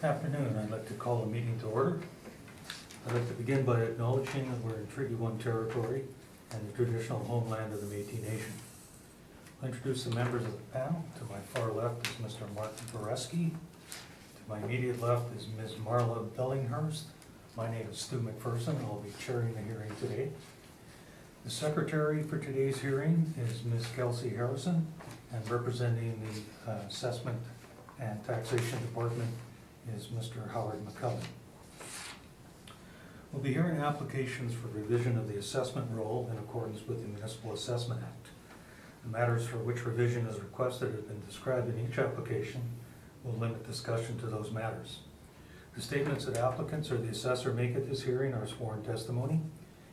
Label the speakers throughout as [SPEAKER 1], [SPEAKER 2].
[SPEAKER 1] Afternoon. I'd like to call the meeting to order. I'd like to begin by acknowledging that we're in Treaty 1 territory and the traditional homeland of the Métis Nation. I'll introduce the members of the panel. To my far left is Mr. Martin Boreski. To my immediate left is Ms. Marla Bellinghurst. My name is Stu McPherson. I'll be chairing the hearing today. The secretary for today's hearing is Ms. Kelsey Harrison, and representing the Assessment and Taxation Department is Mr. Howard McCullen. We'll be hearing applications for revision of the assessment roll in accordance with the Municipal Assessment Act. The matters for which revision is requested have been described in each application. We'll limit discussion to those matters. The statements that applicants or the assessor make at this hearing are sworn testimony.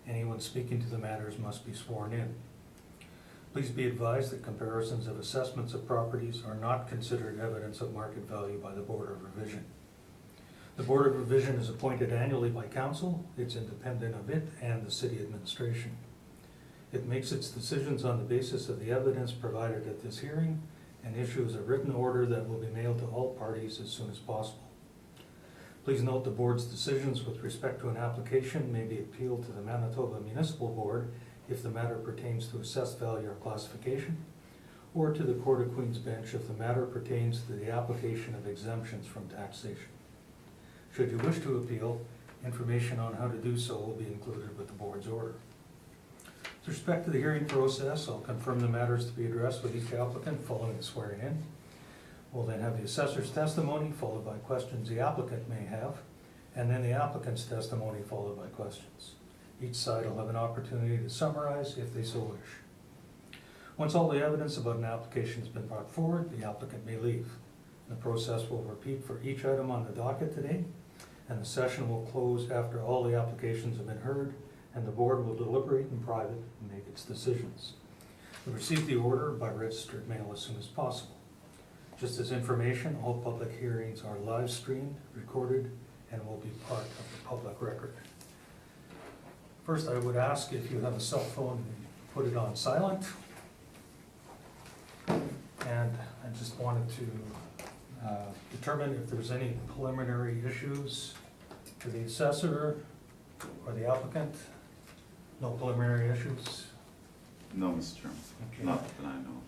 [SPEAKER 1] Anyone speaking to the matters must be sworn in. Please be advised that comparisons of assessments of properties are not considered evidence of market value by the Board of Revision. The Board of Revision is appointed annually by Council. It's independent of it and the City Administration. It makes its decisions on the basis of the evidence provided at this hearing and issues a written order that will be mailed to all parties as soon as possible. Please note the Board's decisions with respect to an application may be appealed to the Manitoba Municipal Board if the matter pertains to assessed value or classification, or to the Court of Queen's Bench if the matter pertains to the application of exemptions from taxation. Should you wish to appeal, information on how to do so will be included with the Board's order. With respect to the hearing process, I'll confirm the matters to be addressed with each applicant following the swearing in. We'll then have the assessor's testimony, followed by questions the applicant may have, and then the applicant's testimony, followed by questions. Each side will have an opportunity to summarize if they so wish. Once all the evidence about an application has been brought forward, the applicant may leave. The process will repeat for each item on the docket today, and the session will close after all the applications have been heard, and the Board will deliberate in private and make its decisions. We'll receive the order by registered mail as soon as possible. Just as information, all public hearings are live streamed, recorded, and will be part of the public record. First, I would ask if you have a cell phone, put it on silent. And I just wanted to determine if there's any preliminary issues for the assessor or the applicant. No preliminary issues?
[SPEAKER 2] No, Mr. Chairman.
[SPEAKER 1] Okay.
[SPEAKER 2] Not that I know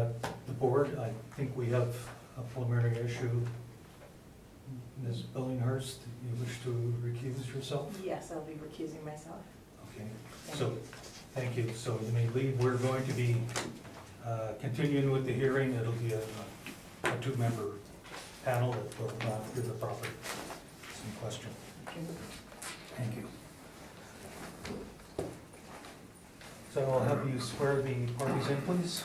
[SPEAKER 2] of.
[SPEAKER 1] The Board, I think we have a preliminary issue. Ms. Bellinghurst, you wish to recuse yourself?
[SPEAKER 3] Yes, I'll be recusing myself.
[SPEAKER 1] Okay, so, thank you. So you may leave. We're going to be continuing with the hearing. It'll be a two-member panel that will give the proper some question. Thank you. So I'll have you swear the parties in, please.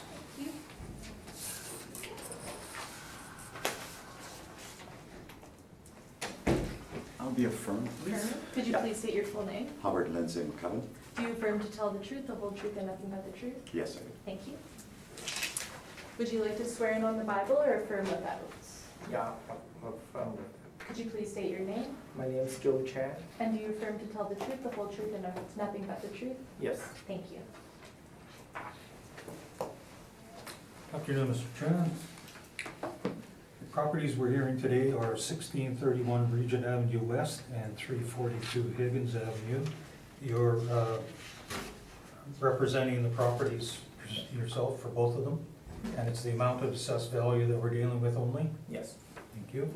[SPEAKER 2] I'll be affirmed, please.
[SPEAKER 4] Could you please state your full name?
[SPEAKER 2] Howard Lindsay McCullen.
[SPEAKER 4] Do you affirm to tell the truth, the whole truth, and nothing but the truth?
[SPEAKER 2] Yes, I do.
[SPEAKER 4] Thank you. Would you like to swear in on the Bible or affirm without oaths?
[SPEAKER 5] Yeah, I'm affirm with it.
[SPEAKER 4] Could you please state your name?
[SPEAKER 5] My name is Joe Chan.
[SPEAKER 4] And do you affirm to tell the truth, the whole truth, and nothing but the truth?
[SPEAKER 5] Yes.
[SPEAKER 4] Thank you.
[SPEAKER 1] Afternoon, Mr. Chairman. The properties we're hearing today are 1631 Regent Avenue West and 342 Higgins Avenue. You're representing the properties yourself for both of them, and it's the amount of assessed value that we're dealing with only?
[SPEAKER 5] Yes.
[SPEAKER 1] Thank you.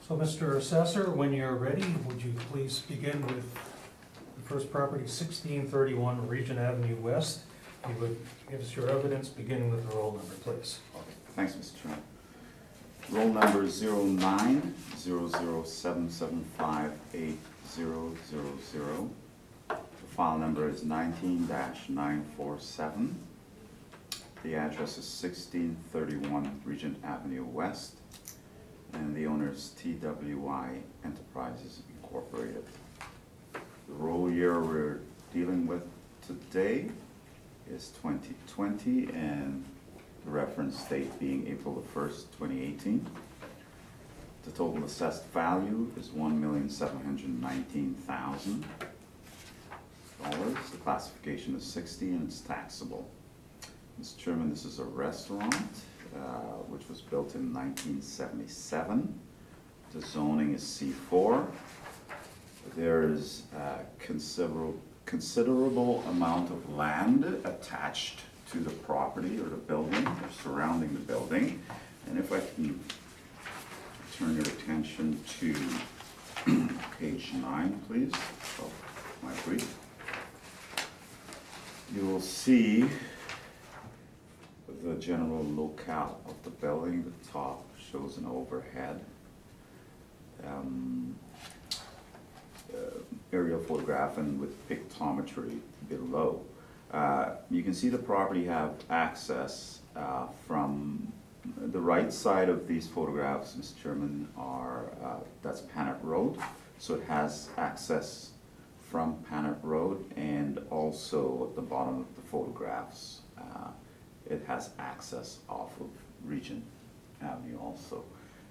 [SPEAKER 1] So, Mr. Assessor, when you're ready, would you please begin with the first property, 1631 Regent Avenue West? You would give us your evidence, beginning with the roll number, please.
[SPEAKER 2] Okay, thanks, Mr. Chairman. Roll number 0900775800. The file number is 19-947. The address is 1631 Regent Avenue West, and the owner is TWI Enterprises Incorporated. The roll year we're dealing with today is 2020, and the reference date being April the 1st, 2018. The total assessed value is $1,719,000. The classification is 60 and it's taxable. Mr. Chairman, this is a restaurant. which was built in 1977. The zoning is C4. There is a considerable amount of land attached to the property or the building or surrounding the building. And if I can turn your attention to page 9, please, of my brief, you will see the general locale of the building. The top shows an overhead aerial photograph and with pictometry below. You can see the property have access from the right side of these photographs, Mr. Chairman, that's Panet Road. So it has access from Panet Road, and also at the bottom of the photographs, it has access off of Regent Avenue also.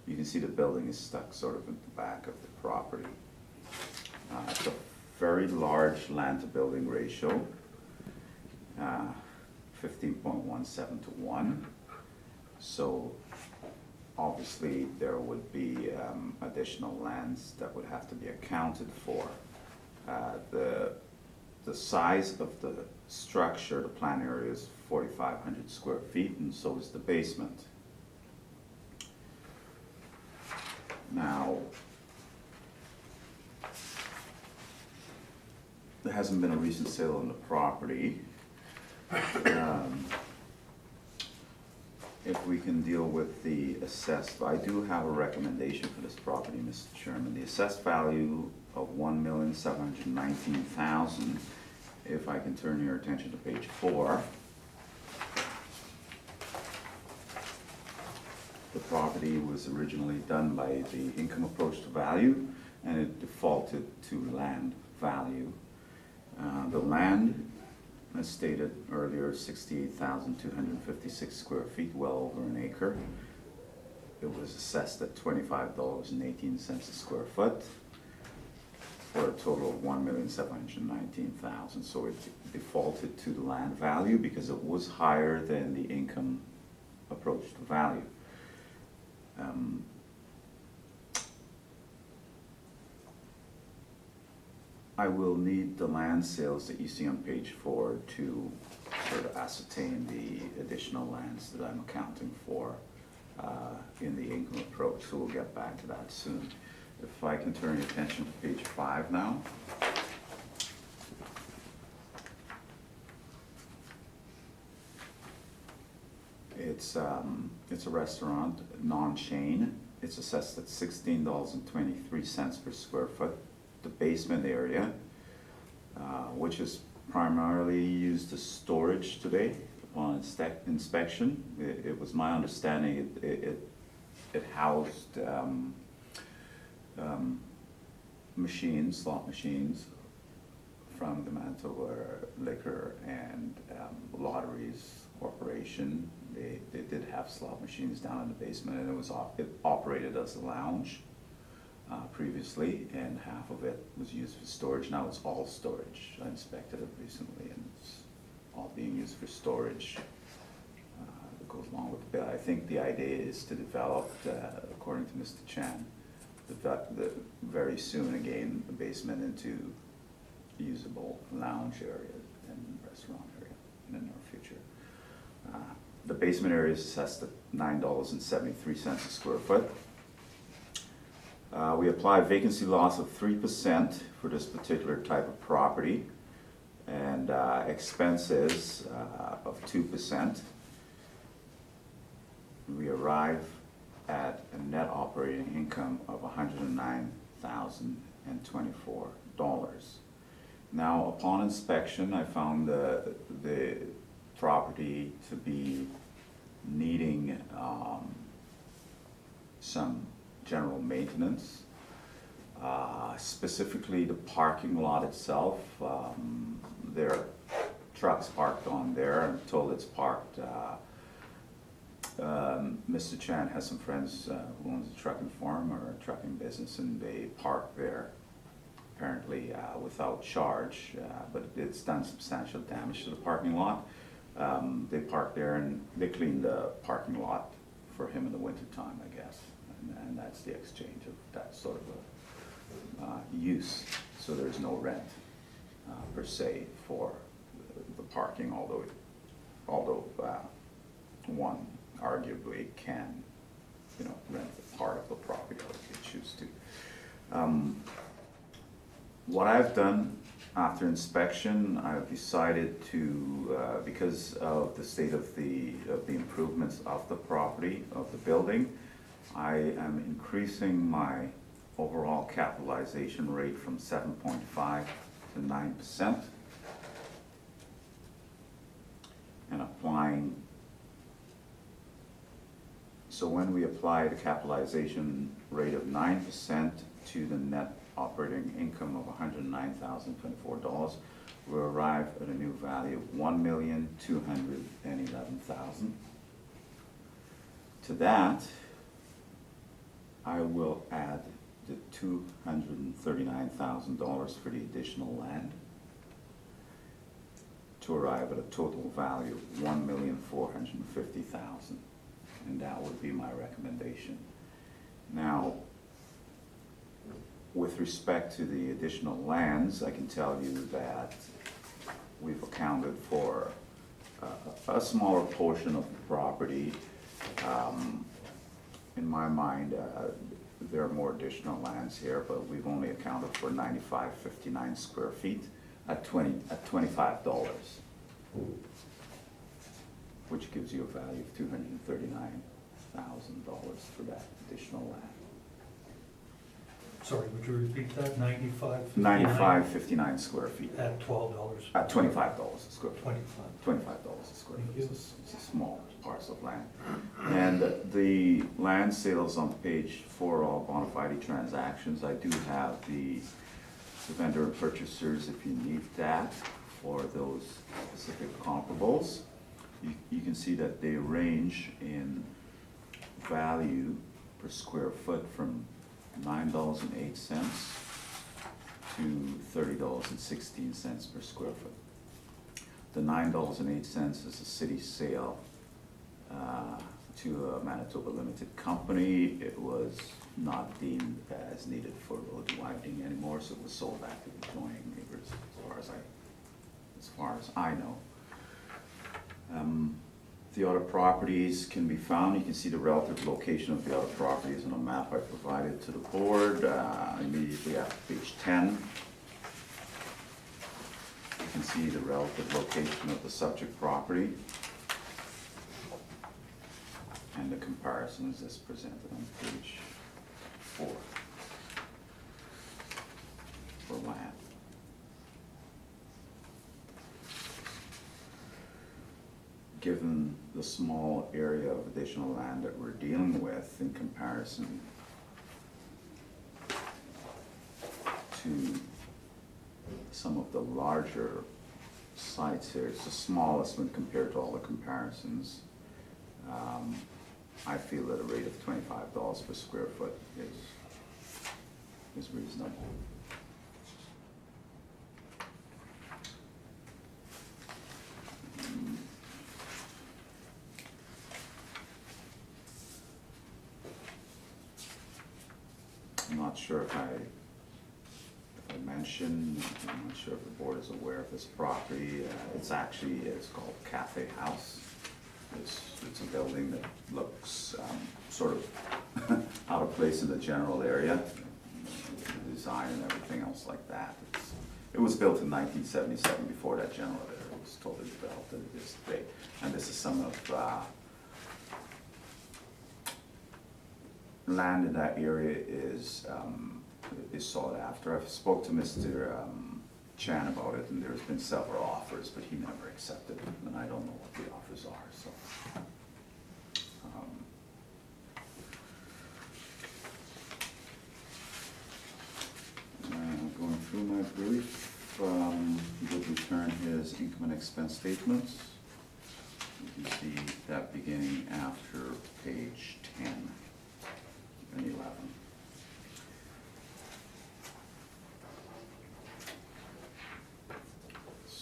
[SPEAKER 2] You can see the building is stuck sort of in the back of the property. It's a very large land to building ratio, 15.17 to 1. So obviously there would be additional lands that would have to be accounted for. The size of the structure, the plan area is 4,500 square feet, and so is the basement. Now, there hasn't been a recent sale on the property. If we can deal with the assessed, I do have a recommendation for this property, Mr. Chairman. The assessed value of $1,719,000. If I can turn your attention to page 4. The property was originally done by the income approach to value, and it defaulted to land value. The land, as stated earlier, 68,256 square feet, well over an acre. It was assessed at $25.18 a square foot, for a total of $1,719,000. So it defaulted to the land value because it was higher than the income approach to value. I will need the land sales that you see on page 4 to sort of ascertain the additional lands that I'm accounting for in the income approach, so we'll get back to that soon. If I can turn your attention to page 5 now. It's a restaurant, non-chain. It's assessed at $16.23 per square foot. The basement area, which is primarily used as storage today upon inspection. It was my understanding it housed machines, slot machines from the Manitoba Liquor and Lotteries Corporation. They did have slot machines down in the basement, and it operated as a lounge previously, and half of it was used for storage. Now it's all storage. I inspected it recently, and it's all being used for storage. That goes along with the bill. I think the idea is to develop, according to Mr. Chan, very soon again the basement into usable lounge area and restaurant area in the near future. The basement area is assessed at $9.73 a square foot. We apply vacancy loss of 3% for this particular type of property, and expenses of 2%. We arrive at a net operating income of $109,024. Now, upon inspection, I found the property to be needing some general maintenance, specifically the parking lot itself. There are trucks parked on there. I'm told it's parked. Mr. Chan has some friends who owns a trucking farm or a trucking business, and they park there apparently without charge, but it's done substantial damage to the parking lot. They park there and they clean the parking lot for him in the wintertime, I guess. And that's the exchange of that sort of use. So there's no rent per se for the parking, although one arguably can, rent part of the property if they choose to. What I've done after inspection, I've decided to, because of the state of the improvements of the property, of the building, I am increasing my overall capitalization rate from 7.5 to 9%, and applying. So when we apply the capitalization rate of 9% to the net operating income of $109,024, we arrive at a new value of $1,211,000. To that, I will add the $239,000 for the additional land to arrive at a total value of $1,450,000, and that would be my recommendation. Now, with respect to the additional lands, I can tell you that we've accounted for a smaller portion of the property. In my mind, there are more additional lands here, but we've only accounted for 9,559 square feet at $25, which gives you a value of $239,000 for that additional land.
[SPEAKER 1] Sorry, would you repeat that? 95?
[SPEAKER 2] 9,559 square feet.
[SPEAKER 1] At $12?
[SPEAKER 2] At $25 a square foot.
[SPEAKER 1] 25.
[SPEAKER 2] $25 a square
[SPEAKER 1] Thank
[SPEAKER 2] foot.
[SPEAKER 1] you.
[SPEAKER 2] It's a small parcel of land. And the land sales on page 4 are all bona fide transactions. I do have the vendor and purchasers if you need that for those specific comparables. You can see that they range in value per square foot from $9.08 to $30.16 per square foot. The $9.08 is a city sale to a Manitoba Limited Company. It was not deemed as needed for road widening anymore, so it was sold back to the adjoining neighbors, as far as I know. The other properties can be found. You can see the relative location of the other properties on a map I provided to the board immediately after page 10. You can see the relative location of the subject property and the comparisons as presented on page 4 for land. Given the small area of additional land that we're dealing with in comparison to some of the larger sites here, it's the smallest when compared to all the comparisons. I feel that a rate of $25 per square foot is reasonable. I'm not sure if I mentioned, I'm not sure if the board is aware of this property. It's called Cafe House. It's a building that looks sort of out of place in the general area, the design and everything else like that. It was built in 1977, before that general area was totally developed as it is today. And this is some of land in that area is sought after. I've spoke to Mr. Chan about it, and there's been several offers, but he never accepted them, and I don't know what the offers are. So, going through my brief, he did return his income and expense statements. You can see that beginning after page 10 and 11.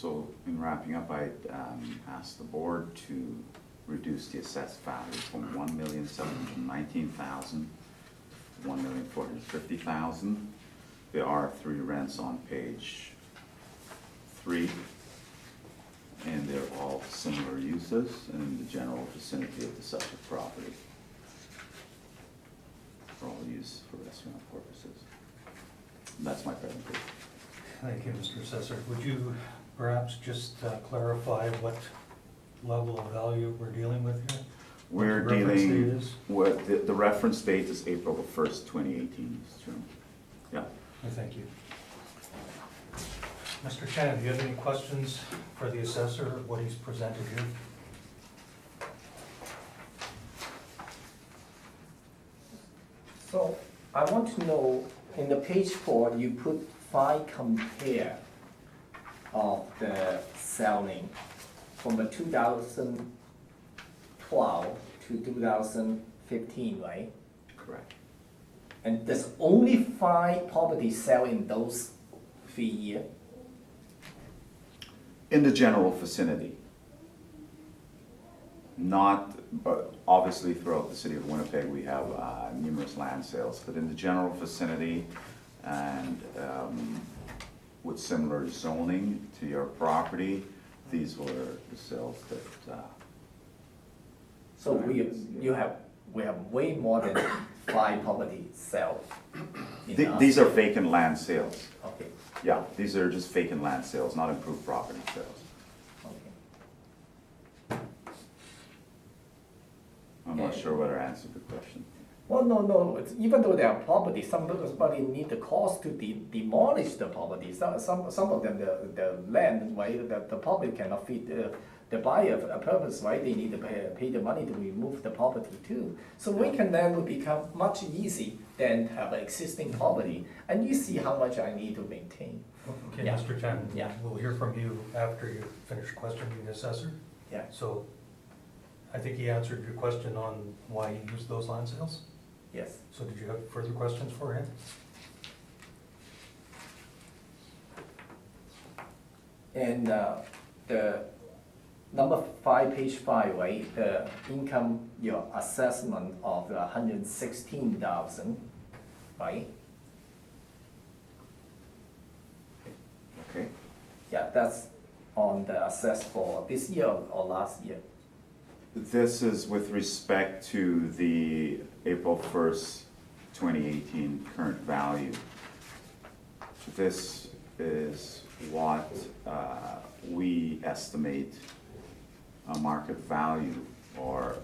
[SPEAKER 2] So in wrapping up, I asked the board to reduce the assessed value from $1,719,000 to $1,450,000. There are 3 rents on page 3, and they're all similar uses in the general vicinity of the subject property. For all use for restaurant purposes. And that's my presentation.
[SPEAKER 1] Thank you, Mr. Assessor. Would you perhaps just clarify what level of value we're dealing with here? What
[SPEAKER 2] We're
[SPEAKER 1] the reference
[SPEAKER 2] dealing
[SPEAKER 1] date is?
[SPEAKER 2] with, the reference date is April the 1st, 2018, Mr. Chairman. Yeah.
[SPEAKER 1] Thank you. Mr. Chan, do you have any questions for the assessor of what he's presented here?
[SPEAKER 5] So I want to know, in the page 4, you put 5 compare of the selling from the 2012 to 2015, right?
[SPEAKER 2] Correct.
[SPEAKER 5] And there's only 5 properties selling in those 3 years?
[SPEAKER 2] In the general vicinity. Not, but obviously throughout the city of Winnipeg, we have numerous land sales, but in the general vicinity and with similar zoning to your property, these were the sales that,
[SPEAKER 5] So we have way more than 5 properties sell.
[SPEAKER 2] these are vacant land sales.
[SPEAKER 5] Okay,
[SPEAKER 2] Yeah, these are just vacant land sales, not improved property sales.
[SPEAKER 5] okay.
[SPEAKER 2] I'm not sure whether I answered the question.
[SPEAKER 5] Well, no, even though they are property, somebody need the cost to demolish the property. Some of them, the land, right, the property cannot fit the buyer a purpose, right? They need to pay the money to remove the property too. So we can then become much easy than have an existing property, and you see how much I need to maintain.
[SPEAKER 1] Okay,
[SPEAKER 5] Yeah.
[SPEAKER 1] Mr. Chan,
[SPEAKER 5] Yeah.
[SPEAKER 1] we'll hear from you after you finish questioning the assessor.
[SPEAKER 5] Yeah.
[SPEAKER 1] So I think he answered your question on why he used those land sales.
[SPEAKER 5] Yes.
[SPEAKER 1] So did you have further questions for him?
[SPEAKER 5] And the number 5, page 5, right, the income, your assessment of the 116,000, right?
[SPEAKER 2] Okay?
[SPEAKER 5] Yeah, that's on the assess for this year or last year.
[SPEAKER 2] This is with respect to the April 1st, 2018 current value. This is what we estimate a market value or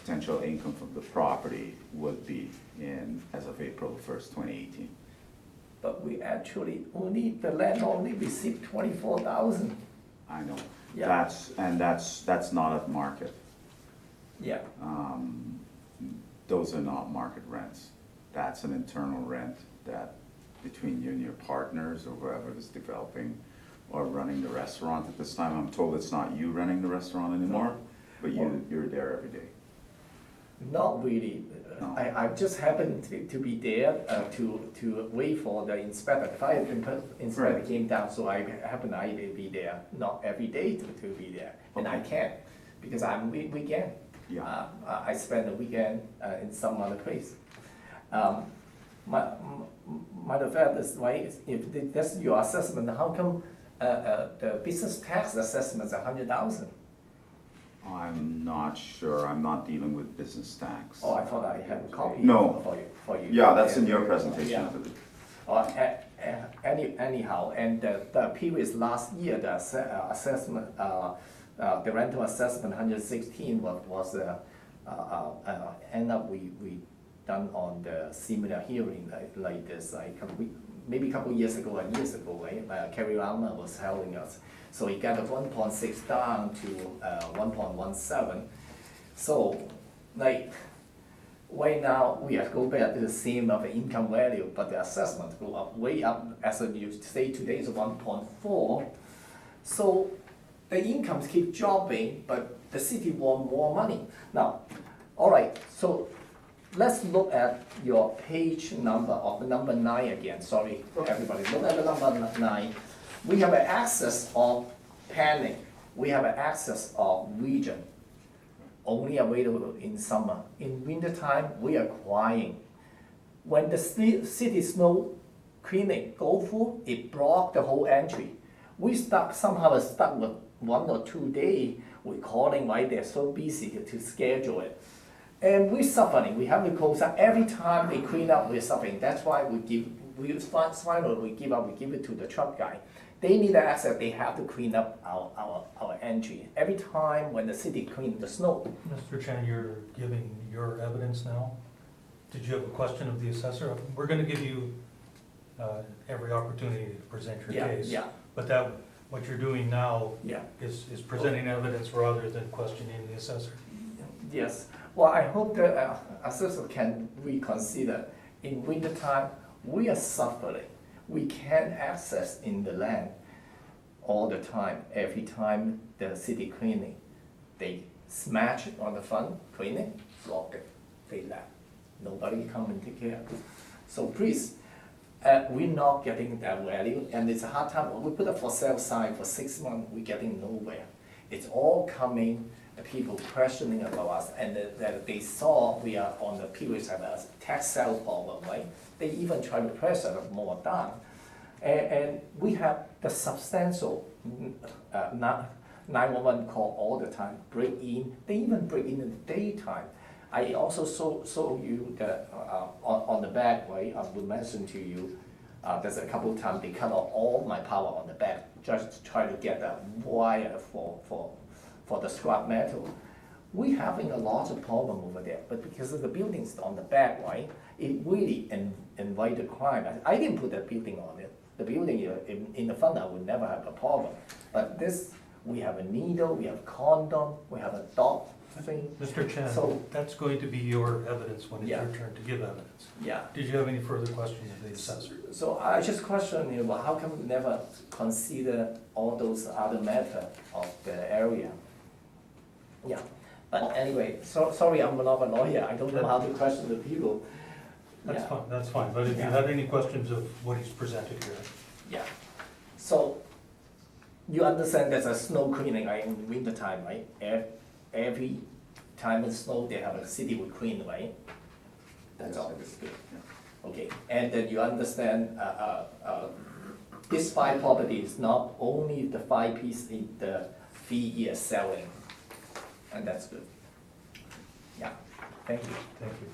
[SPEAKER 2] potential income from the property would be as of April 1st, 2018.
[SPEAKER 5] But we actually the land only received 24,000.
[SPEAKER 2] I know.
[SPEAKER 5] Yeah.
[SPEAKER 2] That's not at market.
[SPEAKER 5] Yeah,
[SPEAKER 2] Those are not market rents. That's an internal rent that between you and your partners or whoever is developing or running the restaurant at this time. I'm told it's not you running the restaurant anymore, but you're there every day.
[SPEAKER 5] not really.
[SPEAKER 2] No.
[SPEAKER 5] I just happened to be there to wait for the inspector. The fire inspector
[SPEAKER 2] Right.
[SPEAKER 5] came down, so I happened to be there, not every day to be there. And I
[SPEAKER 2] Okay.
[SPEAKER 5] can't, because I'm weekend.
[SPEAKER 2] Yeah.
[SPEAKER 5] I spend the weekend in some other place. Matter of fact, is right, if that's your assessment, how come the business tax assessment is 100,000?
[SPEAKER 2] I'm not sure. I'm not dealing with business tax.
[SPEAKER 5] Oh, I thought I had a copy
[SPEAKER 2] No.
[SPEAKER 5] for you.
[SPEAKER 2] Yeah, that's in your presentation.
[SPEAKER 5] Yeah.
[SPEAKER 2] I believe.
[SPEAKER 5] Anyhow, and the previous last year, the assessment, the rental assessment 116 was end up we done on the similar hearing like this, maybe a couple years ago or years ago, right? Carrie Rama was helping us. So it got 1.6 down to 1.17. So like right now we are go back to the same of the income value, but the assessment go up way up, as you say today is 1.4. So the incomes keep dropping, but the city want more money. Now, all right, so let's look at your page number of number 9 again. Sorry, everybody. Look at the number 9. We have an excess of planning, we have an access of region, only available in summer. In winter time, we are crying. When the city snow cleaning go through, it block the whole entry. We somehow stuck with 1 or 2 days. We're calling why they're so busy to schedule it. And we're suffering, we have to close up. Every time they clean up, we're suffering. That's why finally we give up, we give it to the truck guy. They need access, they have to clean up our entry. Every time when the city clean the snow.
[SPEAKER 1] Mr. Chen, you're giving your evidence now. Did you have a question of the assessor? We're gonna give you every opportunity to present your
[SPEAKER 5] Yeah,
[SPEAKER 1] case.
[SPEAKER 5] yeah,
[SPEAKER 1] But what you're doing now
[SPEAKER 5] yeah.
[SPEAKER 1] is presenting evidence rather than questioning the assessor.
[SPEAKER 5] Yes, well, I hope the assessor can reconsider. In winter time, we are suffering. We can't access in the land all the time. Every time the city cleaning, they smash it on the front, cleaning, block it, they left. Nobody come and take care of it. So please, we're not getting that value, and it's a hard time. We put a for sale sign for 6 months, we're getting nowhere. It's all coming, people questioning about us, and that they saw we are on the previous have a tax sale problem, right? They even try to press us more down. And we have the substantial 911 call all the time, break in, they even break in the daytime. I also show you that on the back, right, I will mention to you, there's a couple of times they cut off all my power on the back, just to try to get a wire for the scrap metal. We having a lot of problem over there, but because of the buildings on the back, right, it really invite the crime. I didn't put that building on it. The building in the front, I would never have a problem. But this, we have a needle, we have condom, we have a dog thing.
[SPEAKER 1] Mr. Chen,
[SPEAKER 5] So-
[SPEAKER 1] that's going to be your evidence when it's
[SPEAKER 5] Yeah.
[SPEAKER 1] your turn to give evidence.
[SPEAKER 5] Yeah.
[SPEAKER 1] Did you have any further questions of the assessor?
[SPEAKER 5] So I just question, well, how come we never consider all those other matter of the area? Yeah, but anyway, sorry, I'm not a lawyer, I don't know how to question the people. Yeah.
[SPEAKER 1] That's fine, but if you
[SPEAKER 5] Yeah.
[SPEAKER 1] had any questions of what he's presented here.
[SPEAKER 5] Yeah, so you understand there's a snow cleaning, right, in winter time, right? Every time it snow, they have a city will clean, right? That's
[SPEAKER 2] Yes,
[SPEAKER 5] all,
[SPEAKER 2] I do.
[SPEAKER 5] good.
[SPEAKER 2] Yeah.
[SPEAKER 5] Okay, and then you understand, this 5 properties, not only the 5 piece in the fee year selling, and that's good. Yeah, thank you.
[SPEAKER 1] Thank you.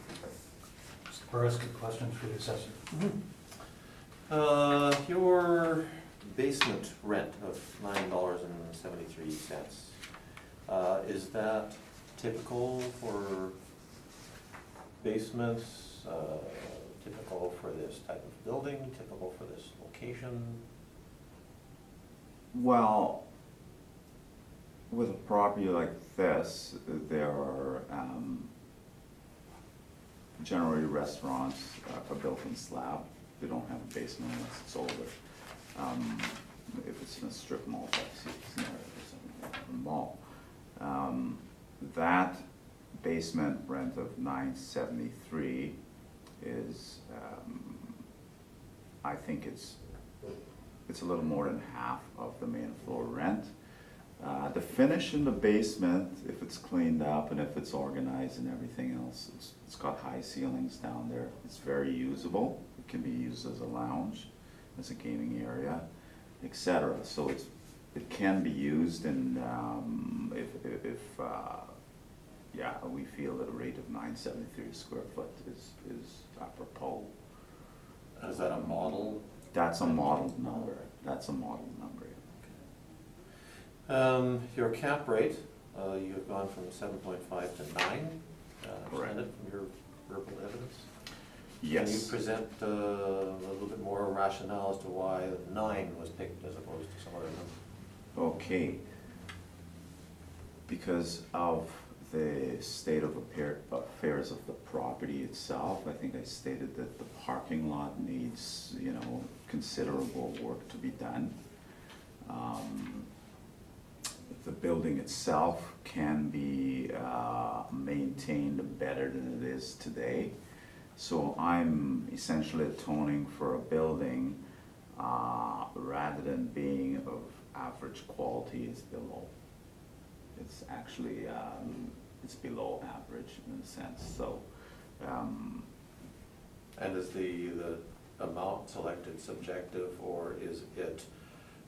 [SPEAKER 1] Mr. Burris, good questions for the assessor.
[SPEAKER 3] Your basement rent of $9.73, is that typical for basements, typical for this type of building, typical for this location?
[SPEAKER 2] Well, with a property like this, there are generally restaurants are built in slab. They don't have a basement unless it's older. If it's in a strip mall type scenario or something like a mall. That basement rent of $9.73 is, I think it's a little more than half of the main floor rent. The finish in the basement, if it's cleaned up and if it's organized and everything else, it's got high ceilings down there. It's very usable. It can be used as a lounge, as a gaming area, etc. So it can be used, and if we feel that a rate of $9.73 a square foot is apropos.
[SPEAKER 3] Is that a model?
[SPEAKER 2] That's a modeled number. That's a modeled number.
[SPEAKER 3] Your cap rate, you've gone from 7.5 to 9,
[SPEAKER 2] Correct.
[SPEAKER 3] presented from your verbal evidence.
[SPEAKER 2] Yes.
[SPEAKER 3] Can you present a little bit more rationale as to why 9 was picked as opposed to some other number?
[SPEAKER 2] Okay. Because of the state of affairs of the property itself, I think I stated that the parking lot needs, considerable work to be done. The building itself can be maintained better than it is today. So I'm essentially atoning for a building rather than being of average quality is below. It's actually, it's below average in a sense, so,
[SPEAKER 3] And is the amount selected subjective, or is it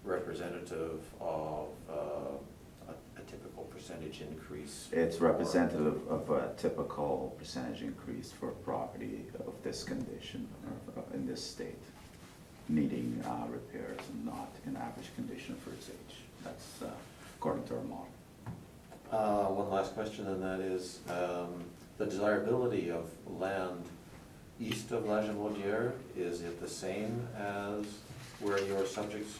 [SPEAKER 3] representative of a typical percentage increase?
[SPEAKER 2] it's representative of a typical percentage increase for a property of this condition, or in this state, needing repairs and not in average condition for its age. That's according to our model.
[SPEAKER 3] One last question, and that is, the desirability of land east of La Jamaudière, is it the same as where your subjects,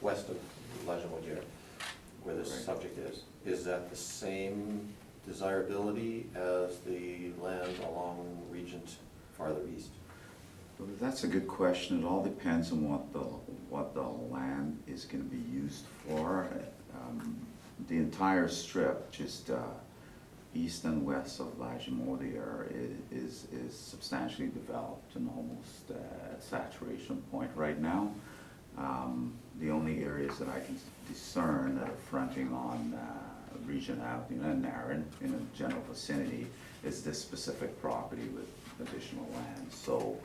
[SPEAKER 3] west of La Jamaudière, where this
[SPEAKER 2] Right.
[SPEAKER 3] subject is? Is that the same desirability as the land along Regent farther east?
[SPEAKER 2] Well, that's a good question. It all depends on what the land is gonna be used for. The entire strip, just east and west of La Jamaudière is substantially developed and almost at saturation point right now. The only areas that I can discern that are fronting on Regent Avenue and Narren in a general vicinity is this specific property with additional land. So,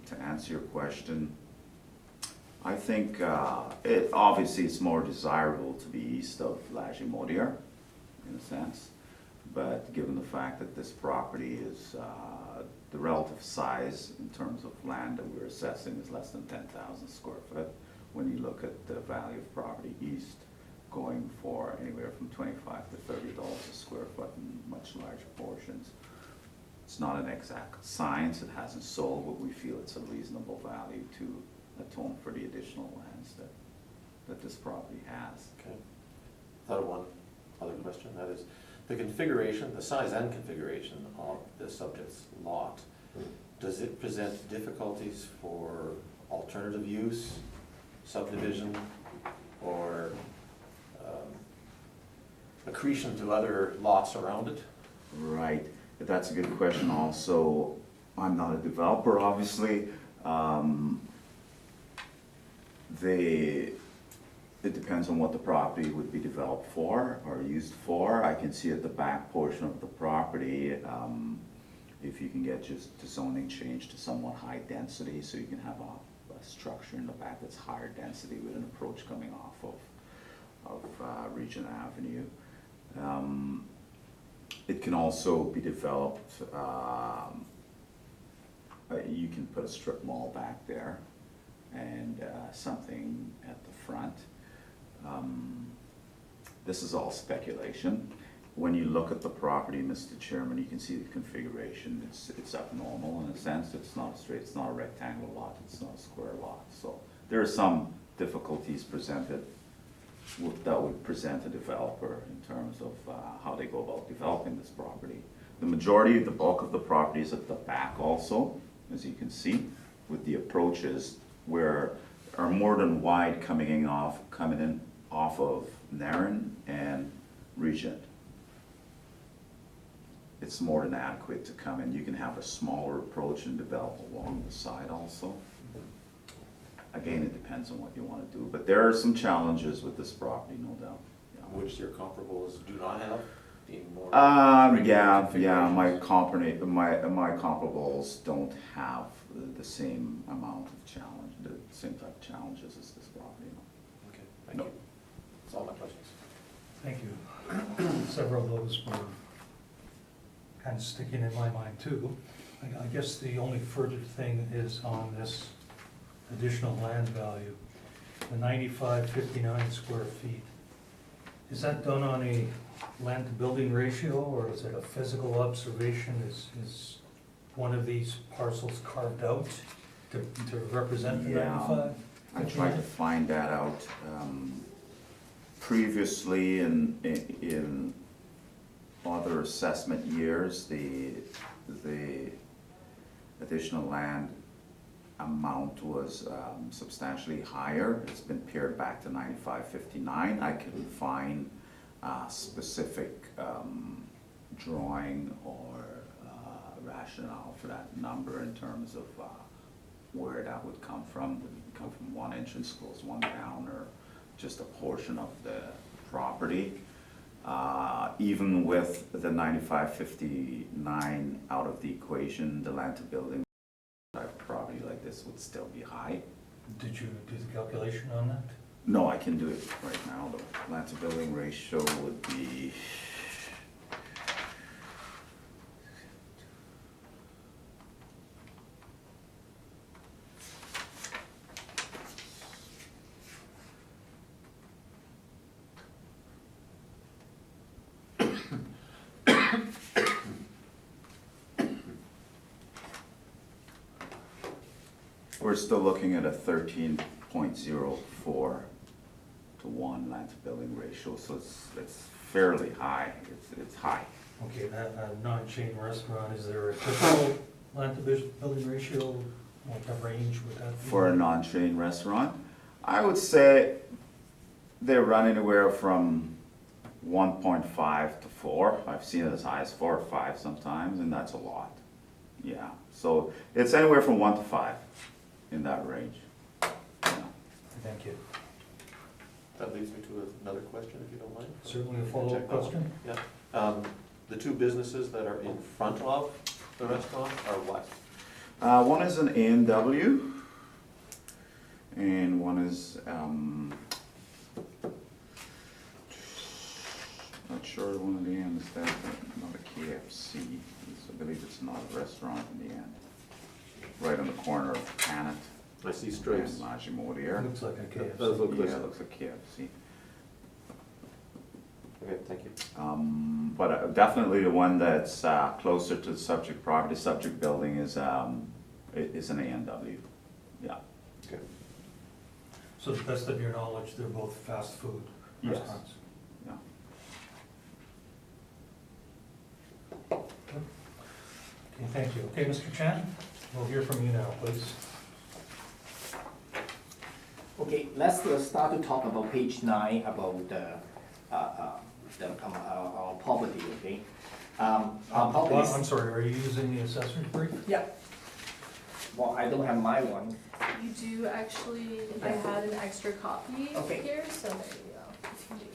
[SPEAKER 2] to answer your question, I think obviously it's more desirable to be east of La Jamaudière, in a sense, but given the fact that this property is, the relative size in terms of land that we're assessing is less than 10,000 square foot, when you look at the value of property east, going for anywhere from $25 to $30 a square foot in much larger portions. It's not an exact science, it hasn't sold, but we feel it's a reasonable value to atone for the additional lands that this property has.
[SPEAKER 3] Okay. Thought of one other question, that is, the configuration, the size and configuration of the subject's lot, does it present difficulties for alternative use, subdivision, or accretion to other lots around it?
[SPEAKER 2] Right, but that's a good question also. I'm not a developer, obviously. It depends on what the property would be developed for or used for. I can see at the back portion of the property, if you can get just the zoning change to somewhat high density, so you can have a structure in the back that's higher density with an approach coming off of Regent Avenue. It can also be developed, you can put a strip mall back there and something at the front. This is all speculation. When you look at the property, Mr. Chairman, you can see the configuration. It's abnormal in a sense. It's not straight, it's not a rectangular lot, it's not a square lot. So there are some difficulties presented that would present a developer in terms of how they go about developing this property. The majority, the bulk of the property is at the back also, as you can see, with the approaches where are more than wide coming in off of Narren and Regent. It's more than adequate to come in. You can have a smaller approach and develop along the side also. Again, it depends on what you want to do, but there are some challenges with this property, no doubt. Yeah.
[SPEAKER 3] Which your comparables do not have, being more.
[SPEAKER 2] Yeah, my
[SPEAKER 3] configurations?
[SPEAKER 2] my comparables don't have the same amount of challenge, the same type of challenges as this property.
[SPEAKER 3] Okay, thank
[SPEAKER 2] No.
[SPEAKER 3] you. That's all my questions.
[SPEAKER 1] Thank you. Several of those were kind of sticking in my mind too. I guess the only further thing is on this additional land value, the 9559 square feet. Is that done on a land to building ratio, or is it a physical observation? Is one of these parcels carved out to represent the
[SPEAKER 2] Yeah.
[SPEAKER 1] 95?
[SPEAKER 2] I tried to find that out. Previously, in other assessment years, the additional land amount was substantially higher. It's been pared back to 9559. I couldn't find a specific drawing or rationale for that number in terms of where that would come from. Would it come from one entrance closed, one down, or just a portion of the property. Even with the 9559 out of the equation, the land to building type property like this would still be high.
[SPEAKER 1] Did you do the calculation on that?
[SPEAKER 2] No, I can do it right now. The land to building ratio would be, we're still looking at a 13.04 to 1 land to building ratio, so it's fairly high. It's high.
[SPEAKER 1] Okay, a non-chain restaurant, is there a typical land to building ratio? What the range would that be?
[SPEAKER 2] For a non-chain restaurant, I would say they run anywhere from 1.5 to 4. I've seen it as high as 4 or 5 sometimes, and that's a lot. Yeah, so it's anywhere from 1 to 5 in that range. Yeah.
[SPEAKER 1] Thank you.
[SPEAKER 3] That leads me to another question, if you don't mind.
[SPEAKER 1] Certainly a follow-up
[SPEAKER 3] Check that one.
[SPEAKER 1] question.
[SPEAKER 3] Yeah. The two businesses that are in front of the restaurant are what?
[SPEAKER 2] One is an A&W, and one is, not sure one of the end is that, not a KFC. I believe it's not a restaurant in the end. Right on the corner of Panet
[SPEAKER 3] I see
[SPEAKER 2] and
[SPEAKER 3] stripes.
[SPEAKER 2] Majimodier.
[SPEAKER 1] Looks like a
[SPEAKER 3] That does
[SPEAKER 1] KFC.
[SPEAKER 3] look
[SPEAKER 2] Yeah,
[SPEAKER 3] good.
[SPEAKER 2] it looks like KFC.
[SPEAKER 3] Okay, thank you.
[SPEAKER 2] But definitely the one that's closer to the subject property, subject building is an A&W. Yeah.
[SPEAKER 3] Okay.
[SPEAKER 1] So to the best of your knowledge, they're both fast food
[SPEAKER 2] Yes.
[SPEAKER 1] restaurants?
[SPEAKER 2] Yeah.
[SPEAKER 1] Okay, thank you. Okay, Mr. Chan, we'll hear from you now, please.
[SPEAKER 5] Okay, let's start to talk about page 9 about our property, okay? Our property
[SPEAKER 1] Well,
[SPEAKER 5] is-
[SPEAKER 1] I'm sorry, are you using the assessor's brief?
[SPEAKER 5] Yeah. Well, I don't have my one.
[SPEAKER 4] You do actually, I had an extra copy
[SPEAKER 5] Okay.
[SPEAKER 4] here, so there you go. You can do it.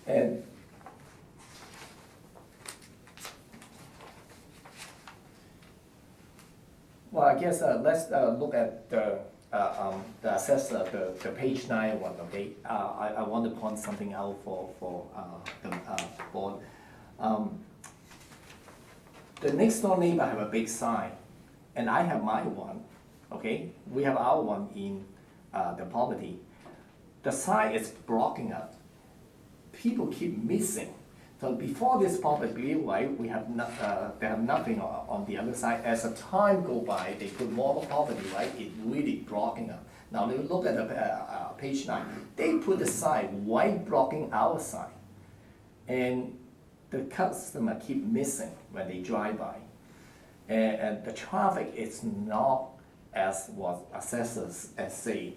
[SPEAKER 5] And well, I guess let's look at the assessor, the page 9 one, okay? I want to point something out for the board. The next door neighbor have a big sign, and I have my one, okay? We have our one in the property. The sign is blocking us. People keep missing. So before this property, right, we have they have nothing on the other side. As the time go by, they put more property, right? It really blocking up. Now they look at the page 9. They put the sign white blocking our sign, and the customer keep missing when they drive by, and the traffic is not as what assessors say.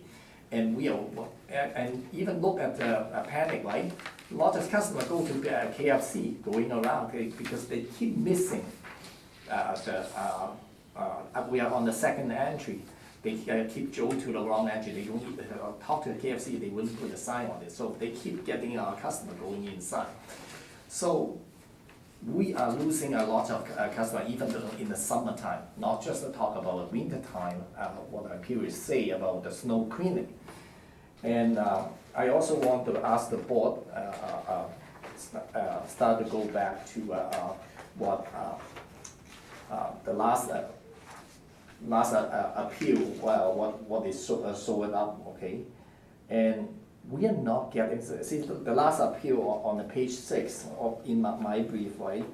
[SPEAKER 5] And we are, and even look at the panic, right? A lot of customers go to KFC going around because they keep missing we are on the second entry. They keep go to the wrong entry. They don't even talk to the KFC. They wouldn't put a sign on it. So they keep getting our customer going inside. So we are losing a lot of customers even in the summertime. Not just to talk about the winter time. What our peers say about the snow cleaning. And I also want to ask the board, start to go back to what the last appeal, what is showing up, okay? And we are not getting, see, the last appeal on the page 6 in my brief, right?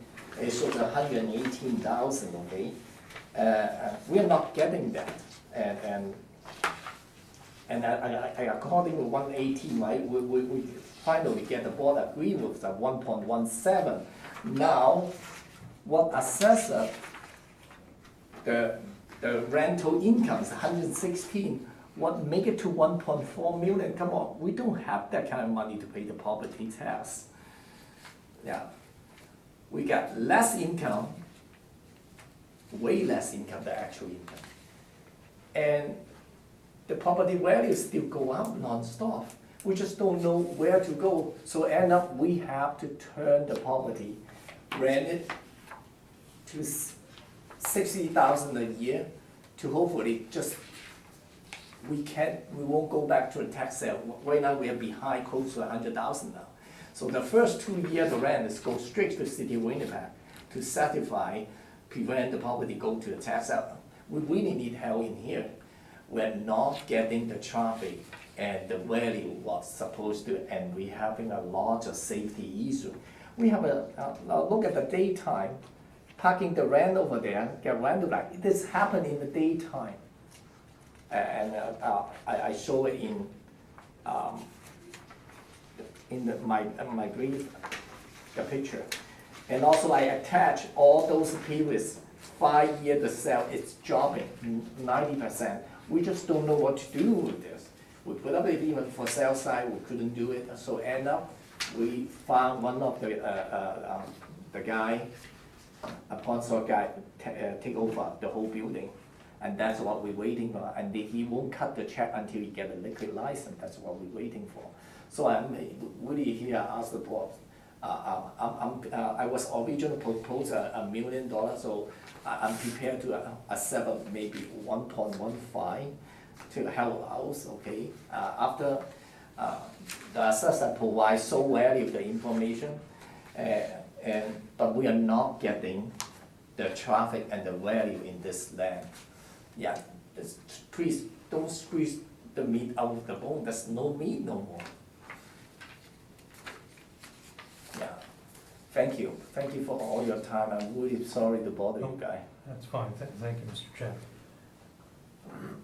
[SPEAKER 5] It shows 118,000, okay? We are not getting that, and according to 118, right, we finally get the board agree with the 1.17. Now, what assessor, the rental income is 116, what make it to 1.4 million? Come on, we don't have that kind of money to pay the property tax. Yeah. we got less income, way less income than actual income. And the property value still go up non-stop. We just don't know where to go. So end up, we have to turn the property, rent it to 60,000 a year to hopefully just, we won't go back to the tax sale. Right now, we are behind close to 100,000 now. So the first 2 years, the rent is go straight to the city of Winnipeg to satisfy, prevent the property go to the tax sale. We really need help in here. We're not getting the traffic and the value was supposed to, and we're having a lot of safety issue. We have a look at the daytime, parking the rent over there, get rented like, it is happening in the daytime. And I show it in my brief, the picture. And also I attach all those previous 5 years, the sale is dropping 90%. We just don't know what to do with this. We put up it even for sale side, we couldn't do it. So end up, we found one of the guy, a sponsor guy, take over the whole building. And that's what we're waiting for. And he won't cut the check until he get a liquid license. That's what we're waiting for. So I'm really here ask the board. I was originally proposed $1 million, so I'm prepared to accept maybe 1.15 to help us, okay? After the assessor provides so valuable the information, but we are not getting the traffic and the value in this land. Yeah, please don't squeeze the meat out of the bone. There's no meat no more. Yeah, thank you. Thank you for all your time. I'm really sorry to bother you guys.
[SPEAKER 1] That's fine, thank you, Mr. Chen.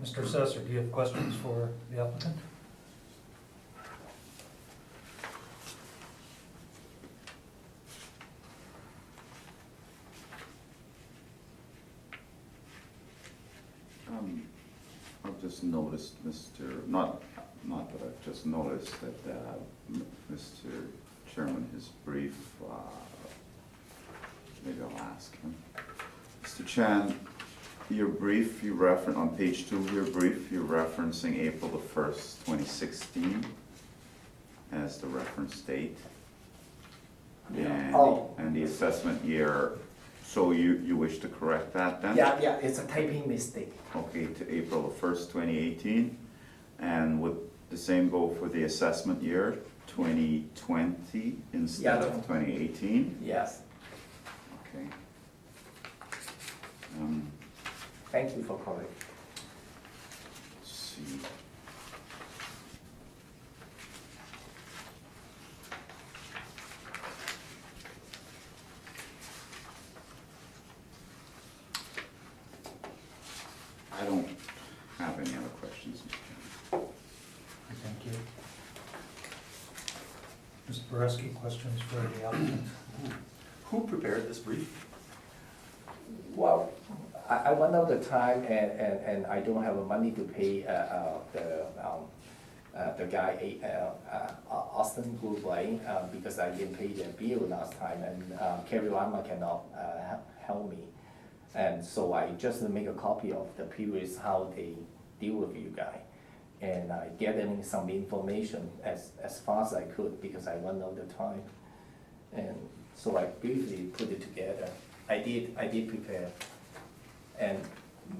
[SPEAKER 1] Mr. Assessor, do you have questions for the applicant?
[SPEAKER 2] I've just noticed, not that I've just noticed that Mr. Chairman, his brief, maybe I'll ask him. Mr. Chan, your brief, you reference, on page 2 of your brief, you're referencing April the 1st, 2016 as the reference date. And the assessment year, so you wish to correct that then?
[SPEAKER 5] Yeah, it's a typing mistake.
[SPEAKER 2] Okay, to April the 1st, 2018. And would the same go for the assessment year, 2020 instead of 2018?
[SPEAKER 5] Yes,
[SPEAKER 2] Okay.
[SPEAKER 5] thank you for calling.
[SPEAKER 2] Let's see. I don't have any other questions, Mr. Chairman.
[SPEAKER 1] Thank you. Mr. Boreski, questions for the applicant?
[SPEAKER 3] Who prepared this brief?
[SPEAKER 5] Well, I run out of time and I don't have money to pay the guy, Austin Goodway, because I didn't pay their bill last time, and Kerry Lama cannot help me. And so I just make a copy of the previous, how they deal with you guys. And I getting some information as fast as I could because I run out of time. And so I briefly put it together. I did prepare. And